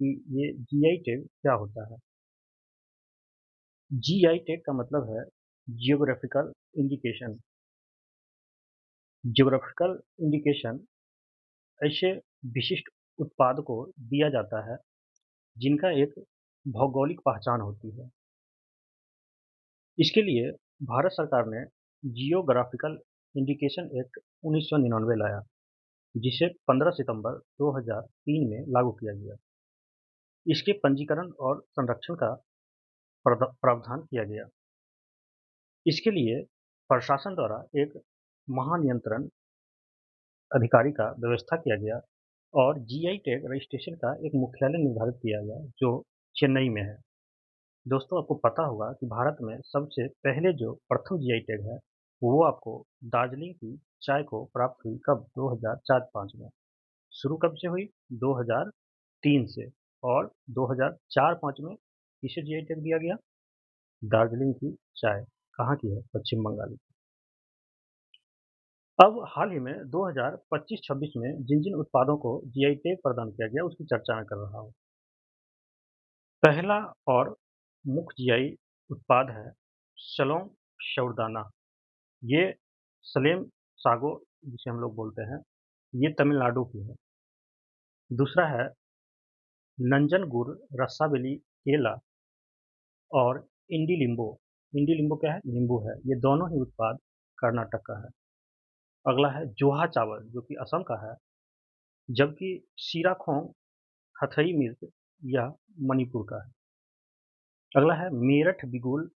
कि ये GI tag क्या होता है। जीआई टैग का मतलब है जियोग्राफिकल इंडिकेशन। जियोग्राफिकल इंडिकेशन ऐसे विशिष्ट उत्पाद को दिया जाता है जिनका एक भौगोलिक पहचान होती है। इसके लिए भारत सरकार ने जियोग्राफिकल इंडिकेशन एक्ट 1999 लाया, जिसे 15 सितंबर 2003 में लागू किया गया। इसके पंजीकरण और संरक्षण का प्रावधान किया गया। इसके लिए प्रशासन द्वारा एक महानियंत्रण अधिकारी का व्यवस्था किया गया और जीआई टैग रजिस्ट्रेशन का एक मुख्यालय निर्धारित किया गया जो चेन्नई में है। दोस्तों, आपको पता होगा कि भारत में सबसे पहले जो प्रथम जीआई टैग है वो आपको दार्जिलिंग की चाय को प्राप्त हुई कब? 2004-5 में। शुरू कब से हुई? 2003 से। और 2004-5 में किसे जीआई टैग दिया गया? दार्जिलिंग की चाय। कहाँ की है? पश्चिम बंगाल की। अब हाल ही में 2025-26 में जिन जिन उत्पादों को जीआई टैग प्रदान किया गया उसकी चर्चा मैं कर रहा हूँ। पहला और मुख्य जीआई उत्पाद है शलोंग शौरदाना। ये सलेम सागो जिसे हम लोग बोलते हैं, ये तमिलनाडु की है। दूसरा है नंजनगुर रसावली केला और इंडी लिम्बो। इंडी लिम्बो क्या है? नींबू है। ये दोनों ही उत्पाद कर्नाटक का है। अगला है जोहा चावल जो कि असम का है, जबकि सीराखोंग हथई मिर्च यह मणिपुर का है। अगला है मेरठ बिगुल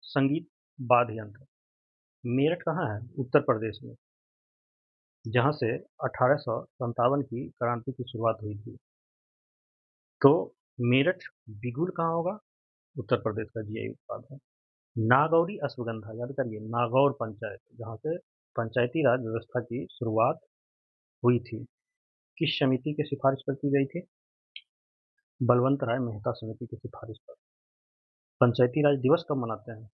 संगीत वाद्य यंत्र। मेरठ कहाँ है? उत्तर प्रदेश में, जहाँ से 1857 की क्रांति की शुरुआत हुई थी। तो मेरठ बिगुल कहाँ होगा? उत्तर प्रदेश का जीआई उत्पाद है। नागौरी अश्वगंधा, याद करिए, नागौर पंचायत, जहाँ से पंचायती राज व्यवस्था की शुरुआत हुई थी। किस समिति की सिफारिश पर की गई थी? बलवंत राय मेहता समिति की सिफारिश पर। पंचायती राज दिवस कब मनाते हैं?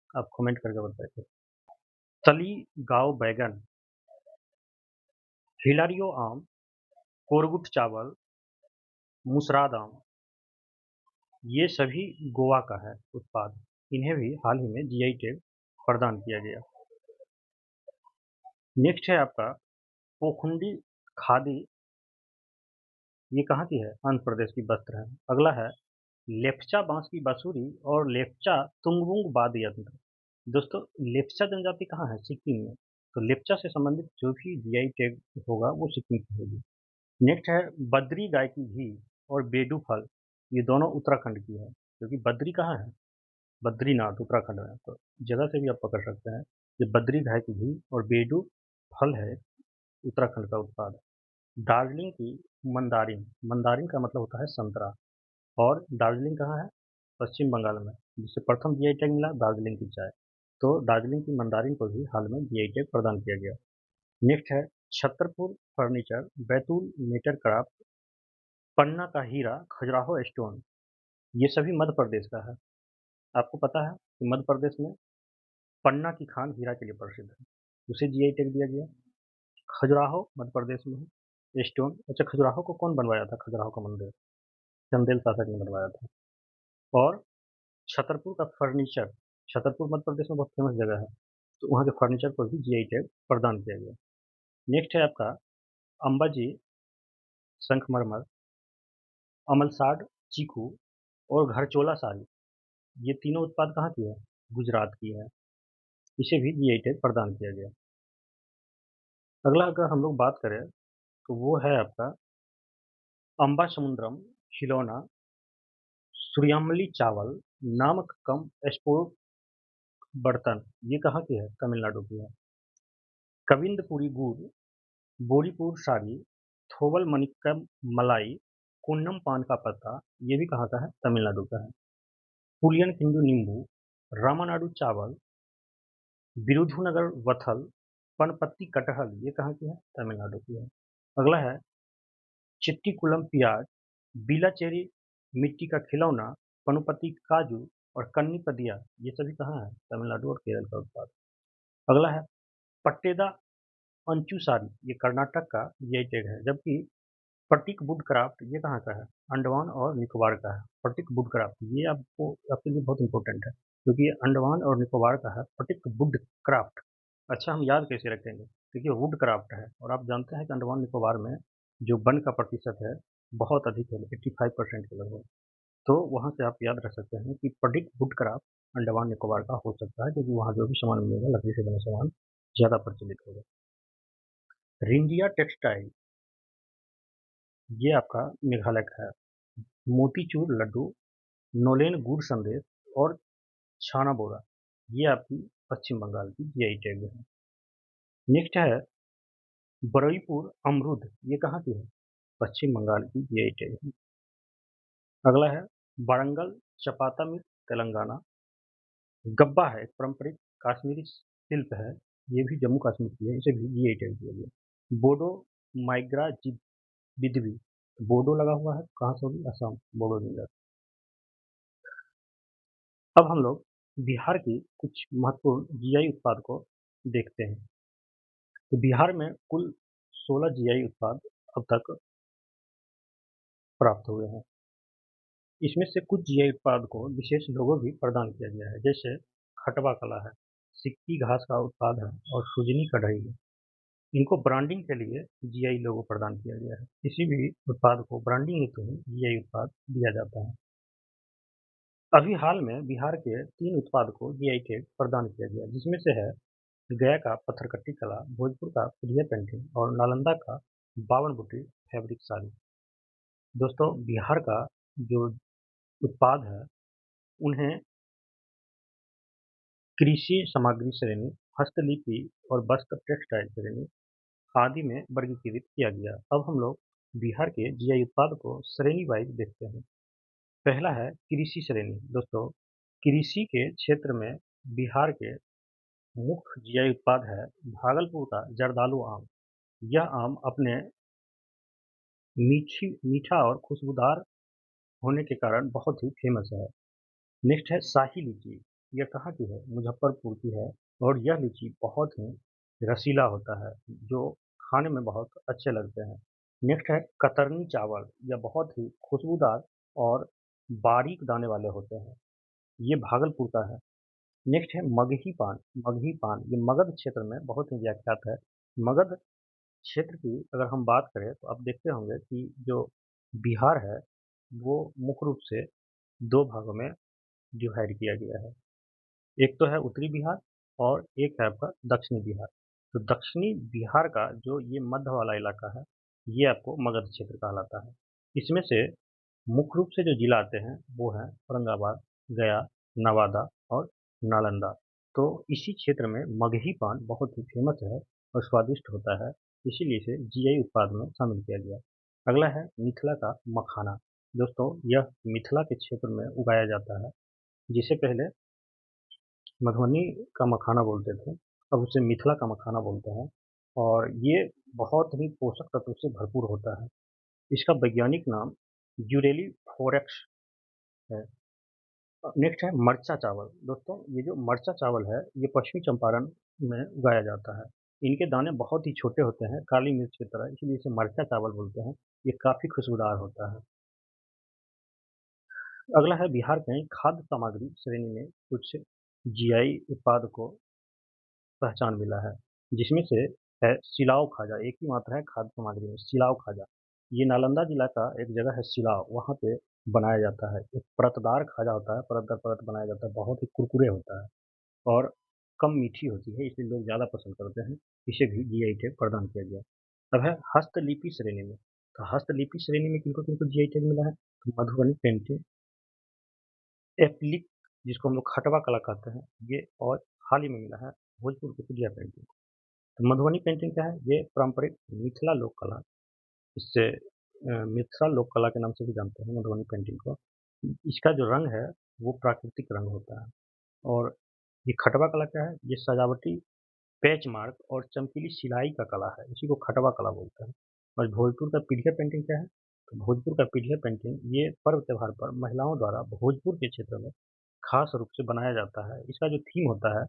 आप कमेंट करके बताइए। तली गांव बैगन, हिलारियो आम, कोरगुट चावल, मुसराद आम, ये सभी गोवा का है उत्पाद। इन्हें भी हाल ही में जीआई टैग प्रदान किया गया। नेक्स्ट है आपका पोखुंडी खादी। ये कहाँ की है? आंध्र प्रदेश की वस्त्र है। अगला है लेप्चा बांस की बांसुरी और लेप्चा तुंगबुंग वाद्य यंत्र। दोस्तों, लेप्चा जनजाति कहाँ है? सिक्किम में। तो लेप्चा से संबंधित जो भी जीआई टैग होगा वो सिक्किम की होगी। नेक्स्ट है बद्री गाय की घी और बेडू फल। ये दोनों उत्तराखंड की है, क्योंकि बद्री कहाँ है? बद्रीनाथ उत्तराखंड में। तो जगह से भी आप पकड़ सकते हैं। ये बद्री गाय की घी और बेडू फल है, उत्तराखंड का उत्पाद। दार्जिलिंग की मंदारिन। मंदारिन का मतलब होता है संतरा। और दार्जिलिंग कहाँ है? पश्चिम बंगाल में, जिसे प्रथम जीआई टैग मिला दार्जिलिंग की चाय। तो दार्जिलिंग की मंदारिन को भी हाल में जीआई टैग प्रदान किया गया। नेक्स्ट है Chhatarpur furniture, Betul metal craft, Panna का हीरा, खजुराहो स्टोन। ये सभी मध्य प्रदेश का है। आपको पता है कि मध्य प्रदेश में पन्ना की खान हीरा के लिए प्रसिद्ध है, उसे जीआई टैग दिया गया। खजुराहो मध्य प्रदेश में है। स्टोन, अच्छा, खजुराहो को कौन बनवाया था? खजुराहो का मंदिर चंदेल शासक ने बनवाया था। और छतरपुर का फर्नीचर, छतरपुर मध्य प्रदेश में बहुत फेमस जगह है, तो वहाँ के फर्नीचर को भी जीआई टैग प्रदान किया गया। नेक्स्ट है आपका अंबाजी संखमरमर, अमलसाड चीकू और घरचोला साड़ी। ये तीनों उत्पाद कहाँ की है? गुजरात की है। इसे भी जीआई टैग प्रदान किया गया। अगला अगर हम लोग बात करें तो वो है आपका अम्बा समुद्रम खिलौना, सूर्यमली चावल, नामक कम एक्सपोर्ट बर्तन। ये कहाँ की है? तमिलनाडु की है। कविंदपुरी गुड़, बोरीपुर साड़ी, थोवल मनिक्कम मलाई, कुन्नम पान का पत्ता, ये भी कहाँ का है? तमिलनाडु का है। पुलियन किंडू नींबू, रामानाडु चावल, बिरुधुनगर वथल, पनपत्ती कटहल, ये कहाँ की है? तमिलनाडु की है। अगला है चिट्टीकुलम प्याज, बीलाचेरी मिट्टी का खिलौना, पनुपति काजू और कन्नी पदिया, ये सभी कहाँ है? तमिलनाडु और केरल का उत्पाद। अगला है पट्टेदा अंचू साड़ी, ये कर्नाटक का जीआई टैग है, जबकि प्रतीक वुड क्राफ्ट ये कहाँ का है? अंडमान और निकोबार का है। प्रतीक वुड क्राफ्ट ये आपको आपके लिए बहुत इंपॉर्टेंट है क्योंकि ये अंडमान और निकोबार का है प्रतीक वुड क्राफ्ट। अच्छा, हम याद कैसे रखेंगे? देखिए, वुड क्राफ्ट है और आप जानते हैं कि अंडमान निकोबार में जो वन का प्रतिशत है बहुत अधिक है, 85% के लगभग। तो वहाँ से आप याद रख सकते हैं कि प्रतीक वुड क्राफ्ट अंडमान निकोबार का हो सकता है क्योंकि वहाँ जो भी सामान मिलेगा लकड़ी से बने सामान ज़्यादा प्रचलित होगा। रिंजिया टेक्सटाइल ये आपका मेघालय का है। मोतीचूर लड्डू, नोलेन गुड़ संदेश और छाना बोरा ये आपकी पश्चिम बंगाल की जीआई टैग है। नेक्स्ट है बरुईपुर अमरूद, ये कहाँ की है? पश्चिम बंगाल की जीआई टैग है। अगला है वारंगल चपाता मिल, तेलंगाना। गब्बा है एक पारंपरिक काश्मीरी शिल्प है, ये भी जम्मू कश्मीर की है, इसे भी जीआई टैग दिया गया। बोडो माइग्रा बिदवी, बोडो लगा हुआ है, कहाँ से होगी? असम, बोडो जिला। अब हम लोग बिहार की कुछ महत्वपूर्ण जीआई उत्पाद को देखते हैं। तो बिहार में कुल 16 जीआई उत्पाद अब तक प्राप्त हुए हैं। इसमें से कुछ जीआई उत्पाद को विशेष लोगो भी प्रदान किया गया है, जैसे खटवा कला है, सिक्की घास का उत्पाद है और सुजनी कढ़ाई है। इनको ब्रांडिंग के लिए जीआई लोगो प्रदान किया गया है। किसी भी उत्पाद को ब्रांडिंग हेतु ही जीआई उत्पाद दिया जाता है। अभी हाल में बिहार के 3 उत्पाद को जीआई टैग प्रदान किया गया, जिसमें से है गया का पत्थरकट्टी कला, भोजपुर का पीढ़िया पेंटिंग और नालंदा का बावन बूटी फैब्रिक साड़ी। दोस्तों, बिहार का जो उत्पाद है उन्हें कृषि सामग्री श्रेणी, हस्तलिपि और वस्त्र टेक्सटाइल श्रेणी आदि में वर्गीकृत किया गया। अब हम लोग बिहार के जीआई उत्पाद को श्रेणी वाइज देखते हैं। पहला है कृषि श्रेणी। दोस्तों, कृषि के क्षेत्र में बिहार के मुख्य जीआई उत्पाद है भागलपुर का जर्दालू आम। यह आम अपने मीठा और खुशबूदार होने के कारण बहुत ही फेमस है। नेक्स्ट है शाही लीची। यह कहाँ की है? मुजफ्फरपुर की है और यह लीची बहुत ही रसीला होता है, जो खाने में बहुत अच्छे लगते हैं। नेक्स्ट है कतरनी चावल। यह बहुत ही खुशबूदार और बारीक दाने वाले होते हैं। ये भागलपुर का है। नेक्स्ट है मगही पान। मगही पान ये मगध क्षेत्र में बहुत ही व्याख्यात है। मगध क्षेत्र की अगर हम बात करें तो आप देखते होंगे कि जो बिहार है वो मुख्य रूप से 2 भागों में डिवाइड किया गया है। एक तो है उत्तरी बिहार और एक है आपका दक्षिणी बिहार। तो दक्षिणी बिहार का जो ये मध्य वाला इलाका है, ये आपको मगध क्षेत्र कहलाता है। इसमें से मुख्य रूप से जो जिला आते हैं वो हैं औरंगाबाद, गया, नवादा और नालंदा। तो इसी क्षेत्र में मगही पान बहुत ही फेमस है और स्वादिष्ट होता है, इसीलिए इसे जीआई उत्पाद में शामिल किया गया। अगला है मिथिला का मखाना। दोस्तों, यह मिथिला के क्षेत्र में उगाया जाता है, जिसे पहले मधुबनी का मखाना बोलते थे, अब उसे मिथिला का मखाना बोलते हैं और ये बहुत ही पोषक तत्व से भरपूर होता है। इसका वैज्ञानिक नाम यूरेली फोरेक्स है। नेक्स्ट है मरचा चावल। दोस्तों, ये जो मरचा चावल है ये पश्चिमी चंपारण में उगाया जाता है। इनके दाने बहुत ही छोटे होते हैं, काली मिर्च की तरह, इसलिए इसे मरचा चावल बोलते हैं। ये काफ़ी खुशबूदार होता है। अगला है बिहार के खाद्य सामग्री श्रेणी में कुछ जीआई उत्पाद को पहचान मिला है, जिसमें से है सिलाव खाजा। एक ही मात्रा है खाद्य सामग्री में, सिलाव खाजा। ये नालंदा जिला का एक जगह है सिलाव, वहाँ पे बनाया जाता है। एक परतदार खाजा होता है, परत दर परत बनाया जाता है, बहुत ही कुरकुरे होता है और कम मीठी होती है, इसलिए लोग ज़्यादा पसंद करते हैं। इसे भी जीआई टैग प्रदान किया गया। अब है हस्तलिपि श्रेणी में। तो हस्तलिपि श्रेणी में किनको किनको जीआई टैग मिला है? तो मधुबनी पेंटिंग, एप्लिक जिसको हम लोग खटवा कला कहते हैं, ये और हाल ही में मिला है भोजपुर की पीढ़िया पेंटिंग। तो मधुबनी पेंटिंग क्या है? ये पारंपरिक मिथिला लोक कला, इससे मिथिला लोक कला के नाम से भी जानते हैं मधुबनी पेंटिंग को। इसका जो रंग है वो प्राकृतिक रंग होता है। और ये खटवा कला क्या है? ये सजावटी पैच मार्क और चमकीली सिलाई का कला है, इसी को खटवा कला बोलते हैं। और भोजपुर का पीढ़िया पेंटिंग क्या है? तो भोजपुर का पीढ़िया पेंटिंग ये पर्व त्योहार पर महिलाओं द्वारा भोजपुर के क्षेत्र में खास रूप से बनाया जाता है। इसका जो थीम होता है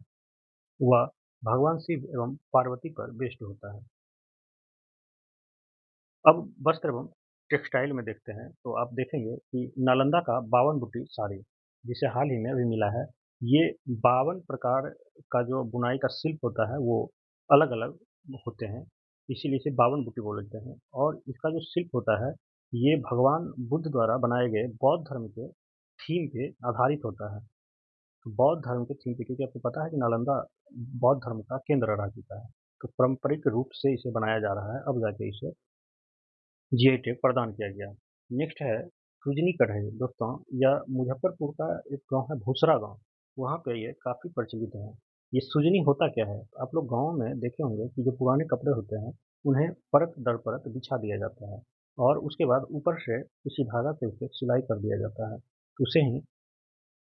वह भगवान शिव एवं पार्वती पर बेस्ड होता है। अब वस्त्र एवं टेक्सटाइल में देखते हैं तो आप देखेंगे कि नालंदा का 52 बूटी साड़ी, जिसे हाल ही में अभी मिला है, ये 52 प्रकार का जो बुनाई का शिल्प होता है वो अलग-अलग होते हैं, इसीलिए इसे 52 बूटी बोलते हैं। और इसका जो शिल्प होता है, ये भगवान बुद्ध द्वारा बनाए गए बौद्ध धर्म के थीम पे आधारित होता है। तो बौद्ध धर्म के थीम पे, क्योंकि आपको पता है कि नालंदा बौद्ध धर्म का केंद्र रह चुका है, तो पारंपरिक रूप से इसे बनाया जा रहा है, अब जाके इसे जीआई टैग प्रदान किया गया। नेक्स्ट है सुजनी कढ़ाई दोस्तों, यह मुजफ्फरपुर का एक गांव है भूसरा गांव, वहाँ पे ये काफ़ी प्रचलित है। ये सुजनी होता क्या है? आप लोग गाँव में देखे होंगे कि जो पुराने कपड़े होते हैं, उन्हें परत दर परत बिछा दिया जाता है और उसके बाद ऊपर से किसी धागा से उसे सिलाई कर दिया जाता है, तो उसे ही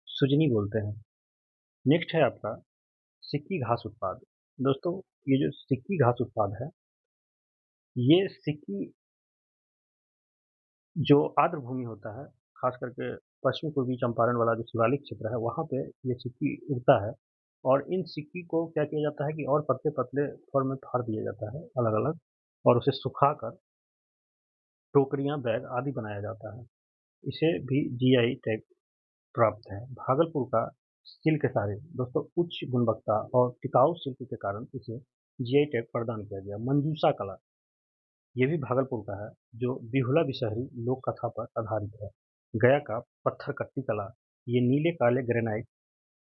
सुजनी बोलते हैं। नेक्स्ट है आपका सिक्की घास उत्पाद। दोस्तों, ये जो सिक्की घास उत्पाद है, ये सिक्की जो आर्द्र भूमि होता है, खास करके पश्चिमी पूर्वी चंपारण वाला जो शिवालिक क्षेत्र है, वहाँ पे ये सिक्की उगता है और इन सिक्की को क्या किया जाता है कि और पतले-पतले फॉर्म में फाड़ दिया जाता है अलग-अलग और उसे सुखाकर टोकरियाँ, बैग आदि बनाया जाता है। इसे भी जीआई टैग प्राप्त है। भागलपुर का सिल्क साड़ी दोस्तों, उच्च गुणवत्ता और टिकाऊ शिल्प के कारण इसे जीआई टैग प्रदान किया गया। मंजूषा कला, ये भी भागलपुर का है, जो बिहुला बिशहरी लोक कथा पर आधारित है। गया का पत्थर कट्टी कला, ये नीले काले ग्रेनाइट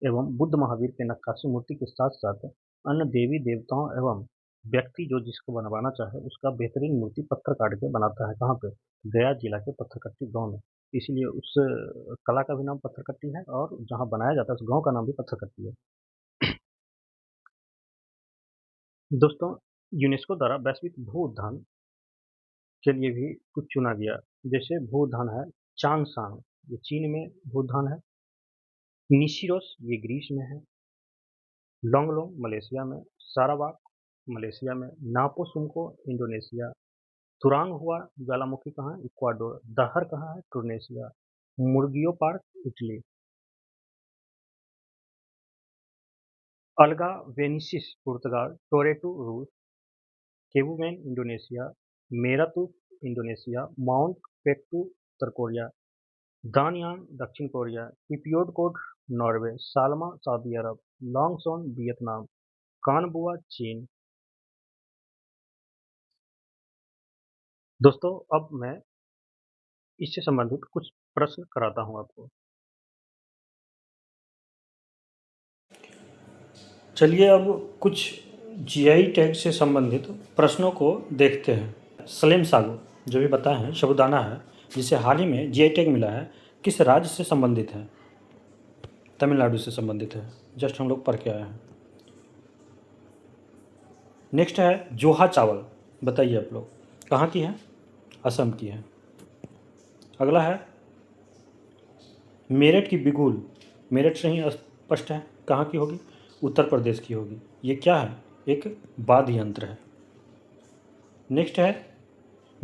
एवं बुद्ध महावीर के नक्काशी मूर्ति के साथ साथ अन्य देवी देवताओं एवं व्यक्ति जो जिसको बनवाना चाहे उसका बेहतरीन मूर्ति पत्थर काट के बनाता है। कहाँ पे? गया जिला के पत्थरकट्टी गांव में। इसीलिए उस कला का भी नाम पत्थरकट्टी है और जहाँ बनाया जाता है उस गांव का नाम भी पत्थरकट्टी है। दोस्तों, यूनेस्को द्वारा वैश्विक भू उद्यान के लिए भी कुछ चुना गया। जैसे भू उद्यान है चांगसांग, ये चीन में भू उद्यान है। निशिरोस, ये ग्रीस में है। लोंगलोंग मलेशिया में। सारावाक मलेशिया में। नापो सुमको इंडोनेशिया। तुरांग हुआ ज्वालामुखी कहाँ है? इक्वाडोर। दहर कहाँ है? टूनेशिया। मुर्गियो पार्क इटली। अल्गा वेनिसिस पुर्तगाल। टोरेटो रूस। केवुमेन इंडोनेशिया। मेरातूफ इंडोनेशिया। माउंट पेक्टू उत्तर कोरिया। दानयान दक्षिण कोरिया। पिपियोडकोट नॉर्वे। सालमा सऊदी अरब। लॉन्गसॉन वियतनाम। कानबुआ चीन। दोस्तों, अब मैं इससे संबंधित कुछ प्रश्न कराता हूँ आपको। चलिए अब कुछ जीआई टैग से संबंधित प्रश्नों को देखते हैं। सलेम सागो जो भी बताए हैं, साबूदाना है जिसे हाल ही में जीआई टैग मिला है, किस राज्य से संबंधित है? तमिलनाडु से संबंधित है, जस्ट हम लोग पढ़ के आए हैं। नेक्स्ट है जोहा चावल, बताइए आप लोग कहाँ की है? असम की है। अगला है मेरठ की बिगुल, मेरठ से ही स्पष्ट है कहाँ की होगी? उत्तर प्रदेश की होगी। ये क्या है? एक वाद्य यंत्र है। नेक्स्ट है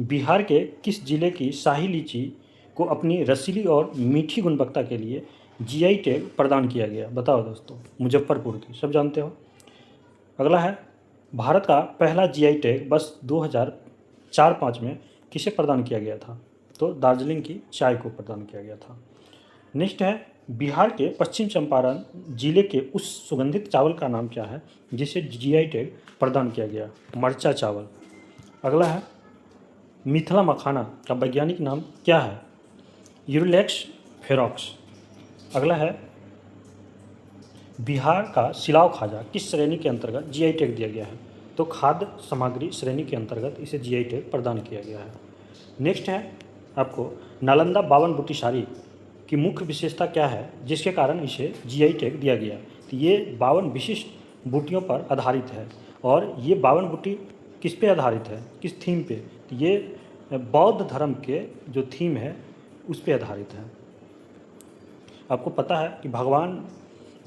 बिहार के किस जिले की शाही लीची को अपनी रसीली और मीठी गुणवत्ता के लिए जीआई टैग प्रदान किया गया? बताओ दोस्तों। मुजफ्फरपुर की, सब जानते हो। अगला है भारत का पहला जीआई टैग बस 2004-05 में किसे प्रदान किया गया था? तो दार्जिलिंग की चाय को प्रदान किया गया था। नेक्स्ट है बिहार के पश्चिम चंपारण जिले के उस सुगंधित चावल का नाम क्या है जिसे जीआई टैग प्रदान किया गया? मरचा चावल। अगला है मिथिला मखाना का वैज्ञानिक नाम क्या है? यूरिलेक्स फेरोक्स। अगला है बिहार का सिलाव खाजा किस श्रेणी के अंतर्गत जीआई टैग दिया गया है? तो खाद्य सामग्री श्रेणी के अंतर्गत इसे जीआई टैग प्रदान किया गया है। नेक्स्ट है आपको नालंदा 52 बूटी साड़ी की मुख्य विशेषता क्या है जिसके कारण इसे जीआई टैग दिया गया? तो ये 52 विशिष्ट बूटियों पर आधारित है और ये 52 बूटी किस पे आधारित है, किस थीम पे? तो ये बौद्ध धर्म के जो थीम है उस पे आधारित है। आपको पता है कि भगवान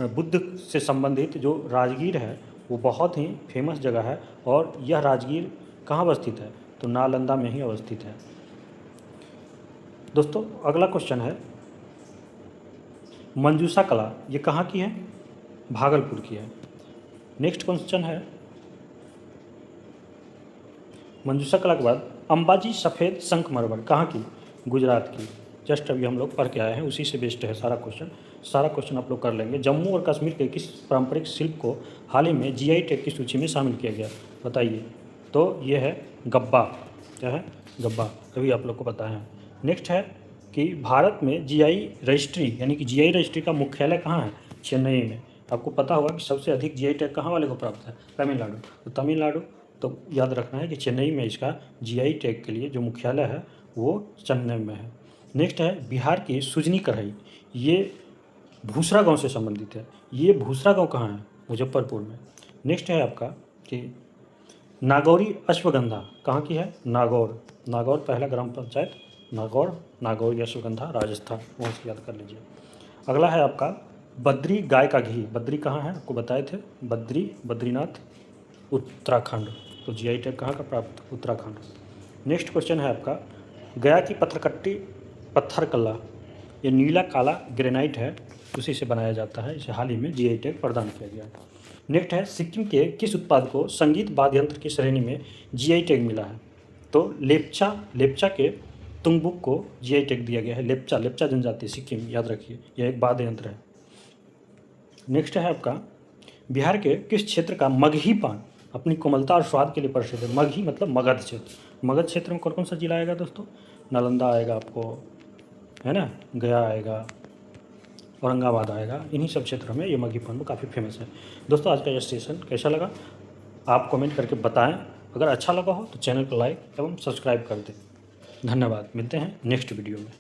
बुद्ध से संबंधित जो राजगीर है वो बहुत ही फेमस जगह है और यह राजगीर कहाँ अवस्थित है? तो नालंदा में ही अवस्थित है। दोस्तों, अगला क्वेश्चन है मंजूषा कला, ये कहाँ की है? भागलपुर की है। नेक्स्ट क्वेश्चन है मंजूषा कला के बाद अंबाजी सफ़ेद संगमरमर कहाँ की? गुजरात की। जस्ट अभी हम लोग पढ़ के आए हैं, उसी से बेस्ड है सारा क्वेश्चन आप लोग कर लेंगे। जम्मू और कश्मीर के किस पारंपरिक शिल्प को हाल ही में जीआई टैग की सूची में शामिल किया गया? बताइए। तो ये है गब्बा। क्या है? गब्बा। अभी आप लोग को पता है। नेक्स्ट है कि भारत में जीआई रजिस्ट्री यानी कि जीआई रजिस्ट्री का मुख्यालय कहाँ है? चेन्नई में। आपको पता होगा कि सबसे अधिक जीआई टैग कहाँ वाले को प्राप्त है? तमिलनाडु। तो तमिलनाडु, तो याद रखना है कि चेन्नई में इसका जीआई टैग के लिए जो मुख्यालय है वो चेन्नई में है। नेक्स्ट है बिहार की सुजनी कढ़ाई, ये भूसरा गांव से संबंधित है। ये भूसरा गांव कहाँ है? मुजफ्फरपुर में। नेक्स्ट है आपका कि नागौरी अश्वगंधा कहाँ की है? नागौर। नागौर पहला ग्राम पंचायत नागौरी अश्वगंधा राजस्थान, वहाँ से याद कर लीजिए। अगला है आपका बद्री गाय का घी। बद्री कहाँ है? आपको बताए थे, बद्रीनाथ उत्तराखंड। तो जीआई टैग कहाँ का प्राप्त? उत्तराखंड। नेक्स्ट क्वेश्चन है आपका गया की पत्थरकट्टी पत्थर कला, ये नीला काला ग्रेनाइट है, उसी से बनाया जाता है। इसे हाल ही में जीआई टैग प्रदान किया गया है। नेक्स्ट है सिक्किम के किस उत्पाद को संगीत वाद्य यंत्र की श्रेणी में जीआई टैग मिला है? तो लेप्चा के तुंगबुक को जीआई टैग दिया गया है। लेप्चा जनजाति सिक्किम, याद रखिए, यह एक वाद्य यंत्र है। नेक्स्ट है आपका बिहार के किस क्षेत्र का मगही पान अपनी कोमलता और स्वाद के लिए प्रसिद्ध है? मगही मतलब मगध क्षेत्र। मगध क्षेत्र में कौन कौन सा जिला आएगा दोस्तों? नालंदा आएगा आपको, है ना, गया आएगा, औरंगाबाद आएगा। इन्हीं सब क्षेत्रों में ये मगही पान काफ़ी फेमस है। दोस्तों आज का ये सेशन कैसा लगा आप कमेंट करके बताएं। अगर अच्छा लगा हो तो चैनल को लाइक एवं सब्सक्राइब कर दें। धन्यवाद। मिलते हैं नेक्स्ट वीडियो में।